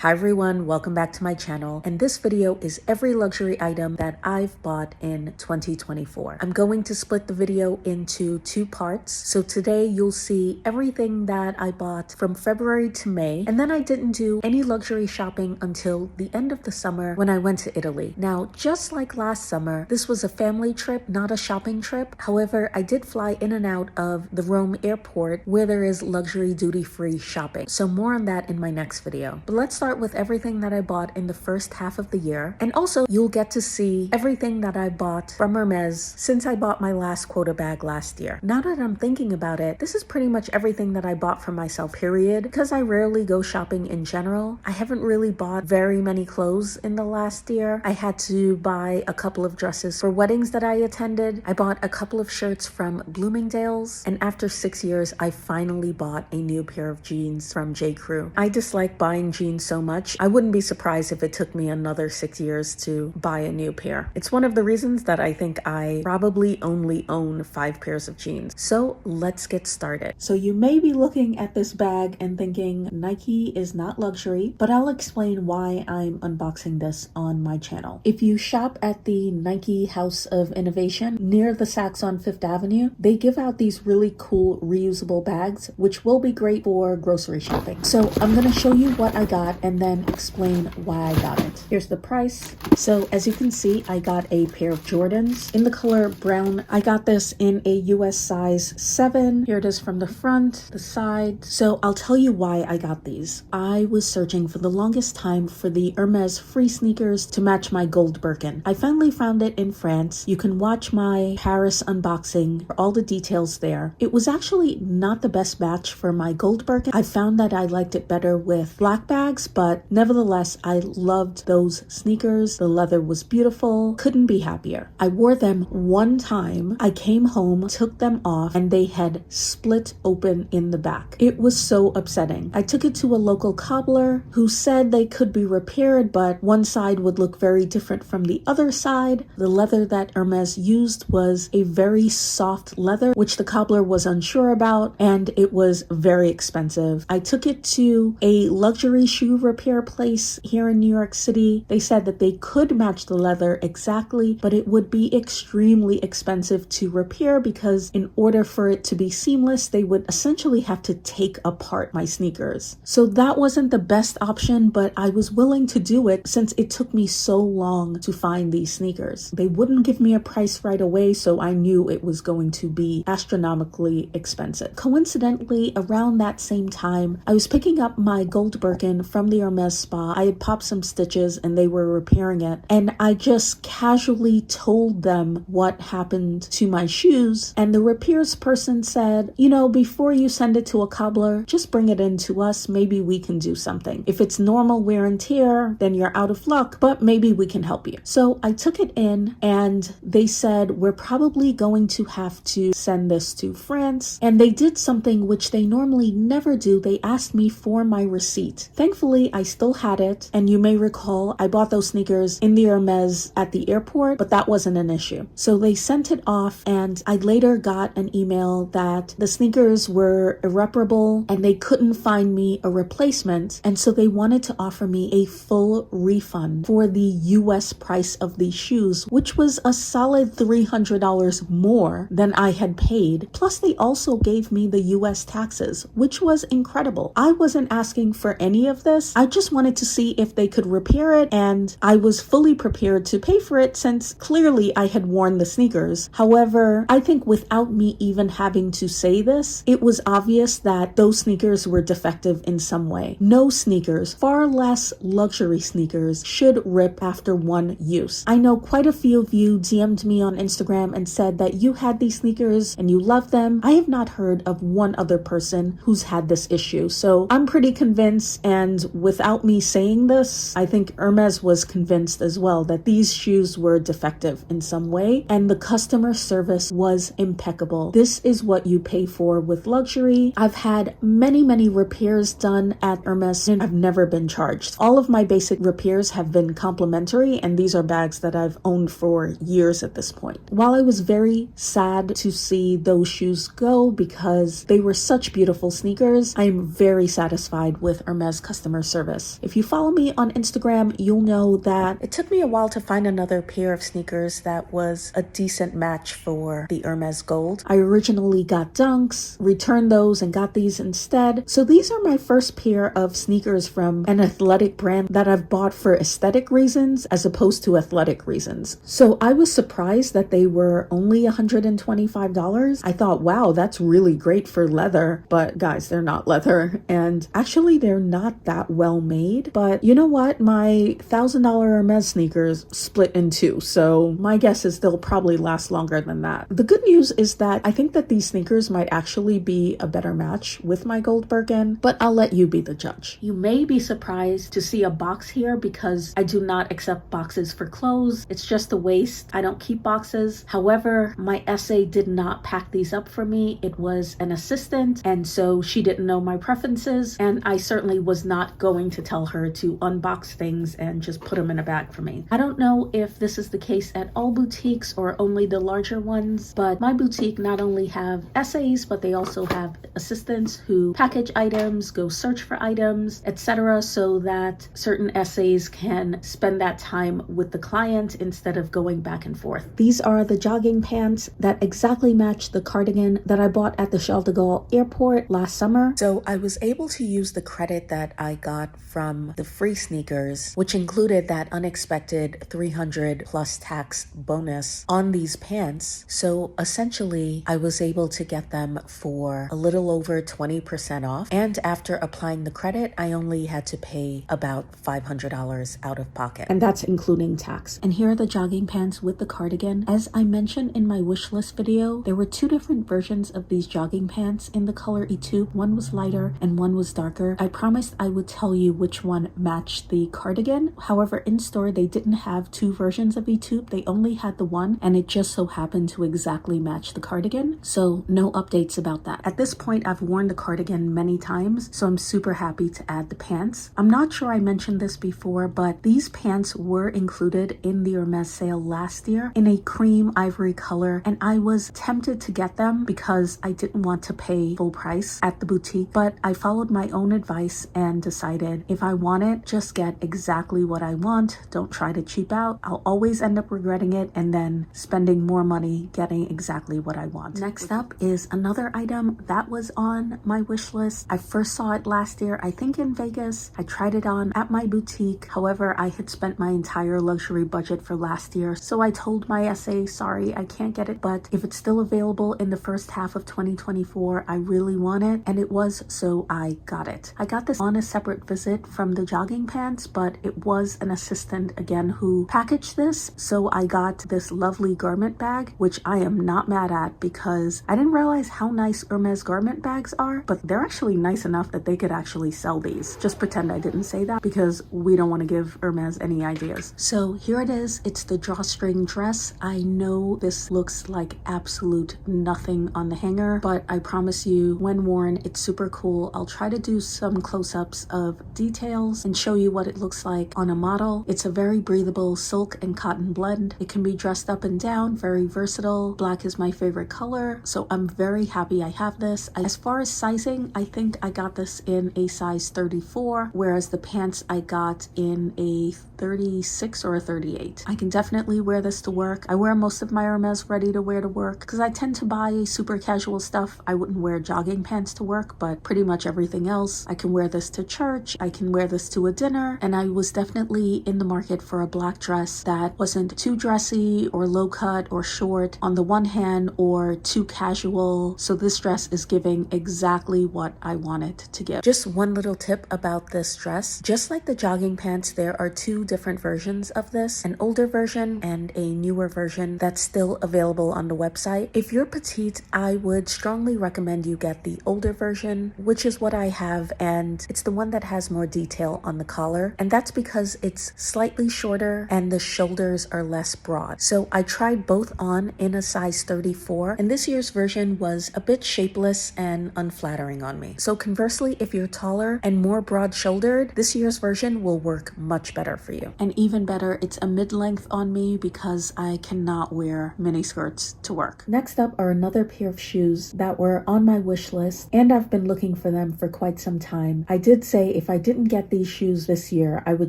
Hi everyone, welcome back to my channel, and this video is every luxury item that I've bought in 2024. I'm going to split the video into two parts. So today you'll see everything that I bought from February to May, and then I didn't do any luxury shopping until the end of the summer when I went to Italy. Now, just like last summer, this was a family trip, not a shopping trip. However, I did fly in and out of the Rome airport where there is luxury duty-free shopping. So more on that in my next video. But let's start with everything that I bought in the first half of the year. And also you'll get to see everything that I bought from Hermes since I bought my last quota bag last year. Now that I'm thinking about it, this is pretty much everything that I bought for myself, period. Because I rarely go shopping in general, I haven't really bought very many clothes in the last year. I had to buy a couple of dresses for weddings that I attended. I bought a couple of shirts from Bloomingdale's, and after 6 years, I finally bought a new pair of jeans from J. Crew. I dislike buying jeans so much. I wouldn't be surprised if it took me another 6 years to buy a new pair. It's one of the reasons that I think I probably only own 5 pairs of jeans. So let's get started. So you may be looking at this bag and thinking Nike is not luxury, but I'll explain why I'm unboxing this on my channel. If you shop at the Nike House of Innovation near the Saks on Fifth Avenue, they give out these really cool reusable bags, which will be great for grocery shopping. So I'm gonna show you what I got and then explain why I got it. Here's the price. So as you can see, I got a pair of Jordans in the color brown. I got this in a US size 7. Here it is from the front, the side. So I'll tell you why I got these. I was searching for the longest time for the Hermes free sneakers to match my gold Birkin. I finally found it in France. You can watch my Paris unboxing for all the details there. It was actually not the best match for my gold Birkin. I found that I liked it better with black bags, but nevertheless, I loved those sneakers. The leather was beautiful. Couldn't be happier. I wore them one time. I came home, took them off, and they had split open in the back. It was so upsetting. I took it to a local cobbler who said they could be repaired, but one side would look very different from the other side. The leather that Hermes used was a very soft leather, which the cobbler was unsure about, and it was very expensive. I took it to a luxury shoe repair place here in New York City. They said that they could match the leather exactly, but it would be extremely expensive to repair because in order for it to be seamless, they would essentially have to take apart my sneakers. So that wasn't the best option, but I was willing to do it since it took me so long to find these sneakers. They wouldn't give me a price right away, so I knew it was going to be astronomically expensive. Coincidentally, around that same time, I was picking up my gold Birkin from the Hermes spa. I had popped some stitches and they were repairing it, and I just casually told them what happened to my shoes, and the repairs person said, you know, before you send it to a cobbler, just bring it in to us. Maybe we can do something. If it's normal wear and tear, then you're out of luck, but maybe we can help you. So I took it in and they said, we're probably going to have to send this to France. And they did something which they normally never do. They asked me for my receipt. Thankfully, I still had it. And you may recall, I bought those sneakers in the Hermes at the airport, but that wasn't an issue. So they sent it off, and I later got an email that the sneakers were irreparable and they couldn't find me a replacement. And so they wanted to offer me a full refund for the US price of these shoes, which was a solid $300 more than I had paid. Plus, they also gave me the US taxes, which was incredible. I wasn't asking for any of this. I just wanted to see if they could repair it, and I was fully prepared to pay for it since clearly I had worn the sneakers. However, I think without me even having to say this, it was obvious that those sneakers were defective in some way. No sneakers, far less luxury sneakers, should rip after one use. I know quite a few of you DM'd me on Instagram and said that you had these sneakers and you love them. I have not heard of one other person who's had this issue. So I'm pretty convinced, and without me saying this, I think Hermes was convinced as well that these shoes were defective in some way, and the customer service was impeccable. This is what you pay for with luxury. I've had many repairs done at Hermes and I've never been charged. All of my basic repairs have been complimentary, and these are bags that I've owned for years at this point. While I was very sad to see those shoes go because they were such beautiful sneakers, I am very satisfied with Hermes customer service. If you follow me on Instagram, you'll know that it took me a while to find another pair of sneakers that was a decent match for the Hermes Gold. I originally got Dunks, returned those and got these instead. So these are my first pair of sneakers from an athletic brand that I've bought for aesthetic reasons as opposed to athletic reasons. So I was surprised that they were only $125. I thought, wow, that's really great for leather, but guys, they're not leather. And actually they're not that well made, but you know what? My $1,000 Hermes sneakers split in two. So my guess is they'll probably last longer than that. The good news is that I think that these sneakers might actually be a better match with my gold Birkin, but I'll let you be the judge. You may be surprised to see a box here because I do not accept boxes for clothes. It's just a waste. I don't keep boxes. However, my SA did not pack these up for me. It was an assistant, and so she didn't know my preferences, and I certainly was not going to tell her to unbox things and just put them in a bag for me. I don't know if this is the case at all boutiques or only the larger ones, but my boutique not only have SAs, but they also have assistants who package items, go search for items, etc., so that certain SAs can spend that time with the client instead of going back and forth. These are the jogging pants that exactly match the cardigan that I bought at the Charles de Gaulle airport last summer. So I was able to use the credit that I got from the free sneakers, which included that unexpected 300 plus tax bonus on these pants. So essentially, I was able to get them for a little over 20% off. And after applying the credit, I only had to pay about $500 out of pocket. And that's including tax. And here are the jogging pants with the cardigan. As I mentioned in my wish list video, there were two different versions of these jogging pants in the color Etoupe. One was lighter and one was darker. I promised I would tell you which one matched the cardigan. However, in store, they didn't have two versions of Etoupe. They only had the one, and it just so happened to exactly match the cardigan. So no updates about that. At this point, I've worn the cardigan many times, so I'm super happy to add the pants. I'm not sure I mentioned this before, but these pants were included in the Hermes sale last year in a cream ivory color, and I was tempted to get them because I didn't want to pay full price at the boutique, but I followed my own advice and decided if I want it, just get exactly what I want. Don't try to cheap out. I'll always end up regretting it and then spending more money getting exactly what I want. Next up is another item that was on my wish list. I first saw it last year, I think in Vegas. I tried it on at my boutique. However, I had spent my entire luxury budget for last year, so I told my SA, sorry, I can't get it, but if it's still available in the first half of 2024, I really want it, and it was, so I got it. I got this on a separate visit from the jogging pants, but it was an assistant again who packaged this, so I got this lovely garment bag, which I am not mad at because I didn't realize how nice Hermes garment bags are, but they're actually nice enough that they could actually sell these. Just pretend I didn't say that because we don't want to give Hermes any ideas. So here it is. It's the drawstring dress. I know this looks like absolute nothing on the hanger, but I promise you when worn, it's super cool. I'll try to do some close-ups of details and show you what it looks like on a model. It's a very breathable silk and cotton blend. It can be dressed up and down, very versatile. Black is my favorite color, so I'm very happy I have this. As far as sizing, I think I got this in a size 34, whereas the pants I got in a 36 or a 38. I can definitely wear this to work. I wear most of my Hermes ready to wear to work because I tend to buy super casual stuff. I wouldn't wear jogging pants to work, but pretty much everything else. I can wear this to church. I can wear this to a dinner, and I was definitely in the market for a black dress that wasn't too dressy or low cut or short on the one hand or too casual. So this dress is giving exactly what I wanted to give. Just one little tip about this dress. Just like the jogging pants, there are two different versions of this, an older version and a newer version that's still available on the website. If you're petite, I would strongly recommend you get the older version, which is what I have, and it's the one that has more detail on the collar, and that's because it's slightly shorter and the shoulders are less broad. So I tried both on in a size 34, and this year's version was a bit shapeless and unflattering on me. So conversely, if you're taller and more broad-shouldered, this year's version will work much better for you. And even better, it's a mid-length on me because I cannot wear mini skirts to work. Next up are another pair of shoes that were on my wish list, and I've been looking for them for quite some time. I did say if I didn't get these shoes this year, I would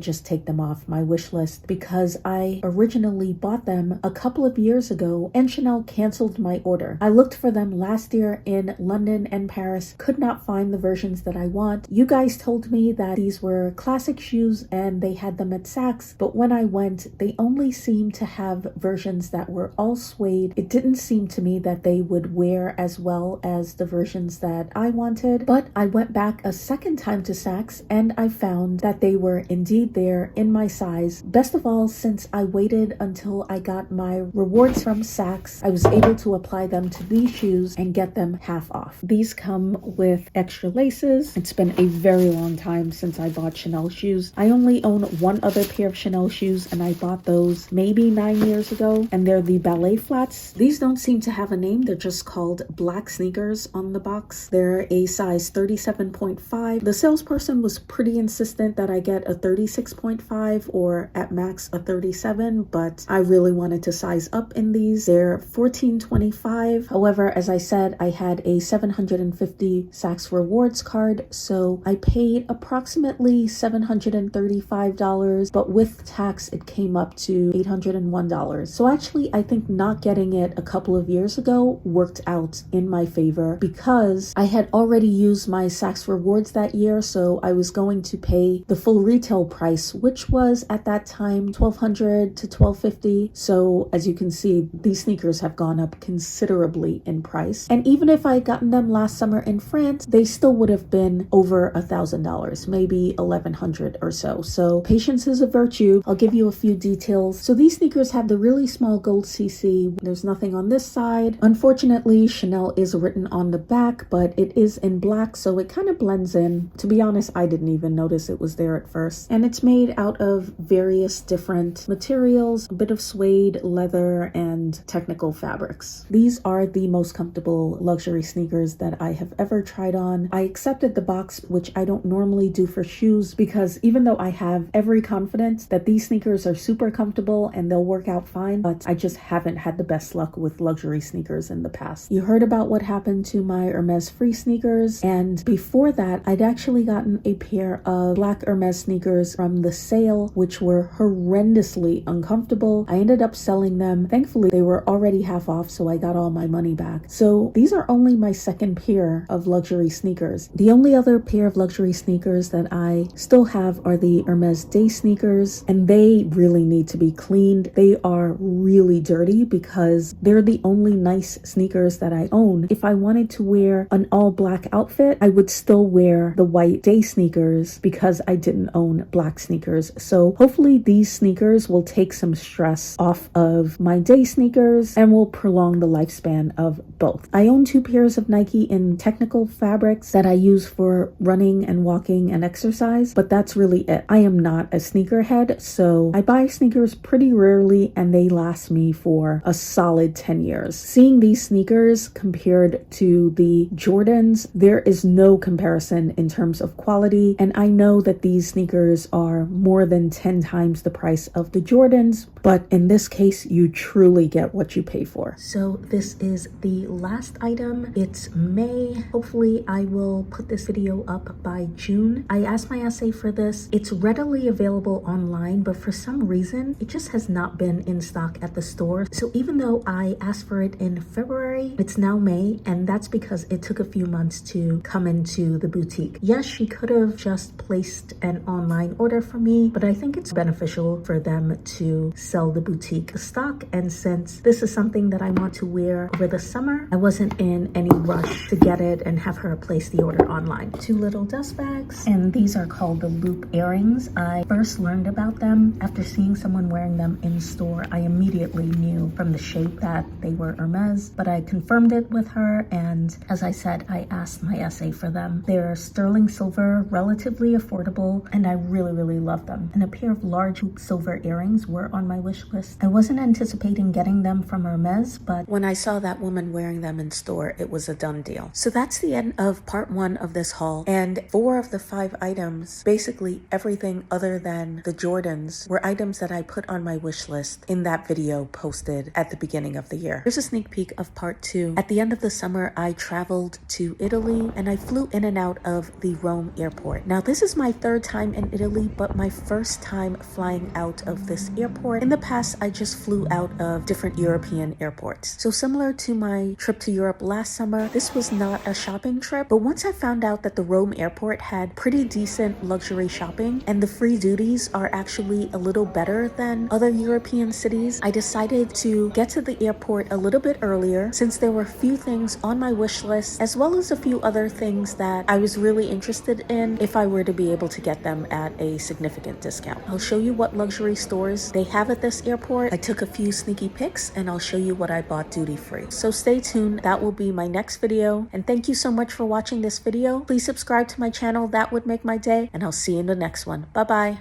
just take them off my wish list because I originally bought them a couple of years ago and Chanel canceled my order. I looked for them last year in London and Paris, could not find the versions that I want. You guys told me that these were classic shoes and they had them at Saks, but when I went, they only seemed to have versions that were all suede. It didn't seem to me that they would wear as well as the versions that I wanted, but I went back a second time to Saks and I found that they were indeed there in my size. Best of all, since I waited until I got my rewards from Saks, I was able to apply them to these shoes and get them half off. These come with extra laces. It's been a very long time since I bought Chanel shoes. I only own one other pair of Chanel shoes and I bought those maybe 9 years ago, and they're the ballet flats. These don't seem to have a name. They're just called black sneakers on the box. They're a size 37.5. The salesperson was pretty insistent that I get a 36.5 or at max a 37, but I really wanted to size up in these. They're $14.25. However, as I said, I had a $750 Saks rewards card, so I paid approximately $735, but with tax it came up to $801. So actually, I think not getting it a couple of years ago worked out in my favor because I had already used my Saks rewards that year, so I was going to pay the full retail price, which was at that time $1,200 to $1,250. So as you can see, these sneakers have gone up considerably in price. And even if I had gotten them last summer in France, they still would have been over $1,000, maybe $1,100 or so. So patience is a virtue. I'll give you a few details. So these sneakers have the really small gold CC. There's nothing on this side. Unfortunately, Chanel is written on the back, but it is in black, so it kind of blends in. To be honest, I didn't even notice it was there at first. And it's made out of various different materials, a bit of suede, leather, and technical fabrics. These are the most comfortable luxury sneakers that I have ever tried on. I accepted the box, which I don't normally do for shoes, because even though I have every confidence that these sneakers are super comfortable and they'll work out fine, but I just haven't had the best luck with luxury sneakers in the past. You heard about what happened to my Hermes free sneakers, and before that, I'd actually gotten a pair of black Hermes sneakers from the sale, which were horrendously uncomfortable. I ended up selling them. Thankfully, they were already half off, so I got all my money back. So these are only my second pair of luxury sneakers. The only other pair of luxury sneakers that I still have are the Hermes day sneakers, and they really need to be cleaned. They are really dirty because they're the only nice sneakers that I own. If I wanted to wear an all black outfit, I would still wear the white day sneakers because I didn't own black sneakers. So hopefully these sneakers will take some stress off of my day sneakers and will prolong the lifespan of both. I own two pairs of Nike in technical fabrics that I use for running and walking and exercise, but that's really it. I am not a sneakerhead, so I buy sneakers pretty rarely and they last me for a solid 10 years. Seeing these sneakers compared to the Jordans, there is no comparison in terms of quality, and I know that these sneakers are more than 10 times the price of the Jordans, but in this case, you truly get what you pay for. So this is the last item. It's May. Hopefully I will put this video up by June. I asked my essay for this. It's readily available online, but for some reason, it just has not been in stock at the store. So even though I asked for it in February, it's now May, and that's because it took a few months to come into the boutique. Yes, she could have just placed an online order for me, but I think it's beneficial for them to sell the boutique stock, and since this is something that I want to wear over the summer, I wasn't in any rush to get it and have her place the order online. Two little dust bags, and these are called the loop earrings. I first learned about them after seeing someone wearing them in store. I immediately knew from the shape that they were Hermes, but I confirmed it with her, and as I said, I asked my essay for them. They're sterling silver, relatively affordable, and I really love them. And a pair of large hoop silver earrings were on my wish list. I wasn't anticipating getting them from Hermes, but when I saw that woman wearing them in store, it was a done deal. So that's the end of part 1 of this haul, and 4 of the 5 items, basically everything other than the Jordans, were items that I put on my wish list in that video posted at the beginning of the year. Here's a sneak peek of part 2. At the end of the summer, I traveled to Italy and I flew in and out of the Rome airport airport. Now, this is my third time in Italy, but my first time flying out of this airport. In the past, I just flew out of different European airports. So similar to my trip to Europe last summer, this was not a shopping trip, but once I found out that the Rome airport had pretty decent luxury shopping and the free duties are actually a little better than other European cities, I decided to get to the airport a little bit earlier since there were a few things on my wish list as well as a few other things that I was really interested in if I were to be able to get them at a significant discount. I'll show you what luxury stores they have at this airport. I took a few sneaky pics and I'll show you what I bought duty free. So stay tuned, that will be my next video. And thank you so much for watching this video. Please subscribe to my channel, that would make my day, and I'll see you in the next one. Bye bye.